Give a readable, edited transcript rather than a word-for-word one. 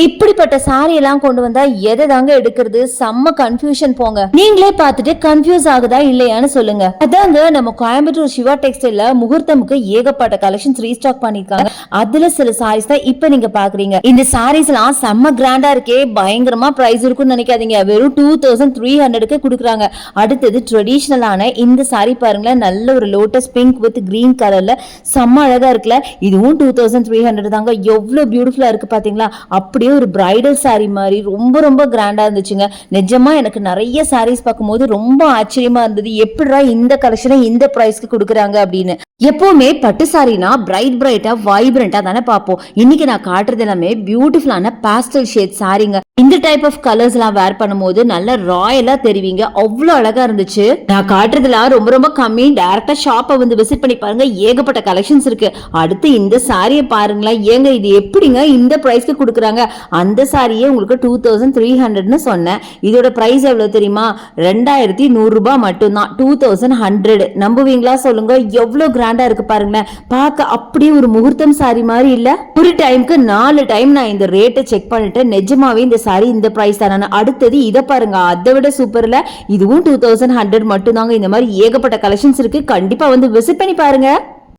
இப்படிப்பட்ட சாரி எல்லாம் கொண்டு வந்தா எதை தாங்க எடுக்கிறது? செம்ம கன்ஃபியூஷன் போங்க. நீங்களே பார்த்துட்டு கன்ஃபியூஸ் ஆகுதா இல்லையான்னு சொல்லுங்க. அதாங்க நம்ம கோயம்புத்தூர் சிவா டெக்ஸ்டைல்ல முகூர்த்தமுக்கு ஏகப்பட்ட கலெக்ஷன்ஸ் ரீஸ்டாக் பண்ணிருக்காங்க. அதுல சில சாரீஸ் தான் இப்ப நீங்க பாக்குறீங்க. இந்த சாரீஸ் எல்லாம் செம்ம கிராண்டா இருக்கே, பயங்கரமா பிரைஸ் இருக்கும்னு நினைக்காதீங்க. வெறும் 2300க்கு கொடுக்குறாங்க. அடுத்தது ட்ரெடிஷனலான இந்த சாரி பாருங்களேன், நல்ல ஒரு லோட்டஸ் பிங்க் வித் கிரீன் கலர்ல செம்ம அழகா இருக்குல்ல. இதுவும் 2300 தாங்க. எவ்வளவு பியூட்டிஃபுல்லா இருக்கு பாத்தீங்களா? அப்படி ஒரு பிரைடல் சாரி மாதிரி ரொம்ப ரொம்ப கிராண்டா இருந்துச்சுங்க. நிஜமா எனக்கு நிறைய சாரீஸ் பார்க்கும்போது ரொம்ப ஆச்சரியமா இருந்தது. எப்படிடா இந்த கலெக்ஷனை இந்த பிரைஸ்க்கு கொடுக்குறாங்க அப்படின்னு. எப்பவுமே பட்டு சாரினா பிரைட்டா வைப்ரண்டா தானே பார்ப்போம். இன்னைக்கு நான் காட்டுறது எல்லாமே பியூட்டிஃபுல்லான பாஸ்டல் ஷேட் சாரிங்க. இந்த டைப் ஆஃப் கலர்ஸ் எல்லாம் வேர் பண்ணும்போது நல்ல ராயலா தெரிவிங்க. அவ்வளவு அழகா இருந்துச்சு. நான் காட்டுறதுலாம் ரொம்ப ரொம்ப கம்மி. டைரக்டா ஷாப்பை வந்து விசிட் பண்ணி பாருங்க, ஏகப்பட்ட கலெக்ஷன்ஸ் இருக்கு. அடுத்து இந்த சாரியை பாருங்களேன். ஏங்க இது எப்படிங்க இந்த பிரைஸ்க்கு கொடுக்குறாங்க? அந்த சாரியே உங்களுக்கு 2300 சொன்னேன். இதோட பிரைஸ் எவ்வளவு தெரியுமா? 2100 ரூபாய் மட்டும்தான். 2100. நம்புவீங்களா சொல்லுங்க? எவ்வளவு கிராண்டா இருக்கு பாருங்களேன். பார்க்க அப்படியே ஒரு முகூர்த்தம் சாரி மாதிரி இல்ல? ஒரு டைமுக்கு 4 டைம் நான் இந்த ரேட்டை செக் பண்ணிட்டு நிஜமாவே இந்த சாரி இந்த பிரைஸ் தானே. அடுத்தது இதை பாருங்க, அதை விட சூப்பர்ல. இதுவும் 2100 மட்டும் தாங்க. இந்த மாதிரி ஏகப்பட்ட கலெக்ஷன்ஸ் இருக்கு. கண்டிப்பா வந்து விசிட் பண்ணி பாருங்க.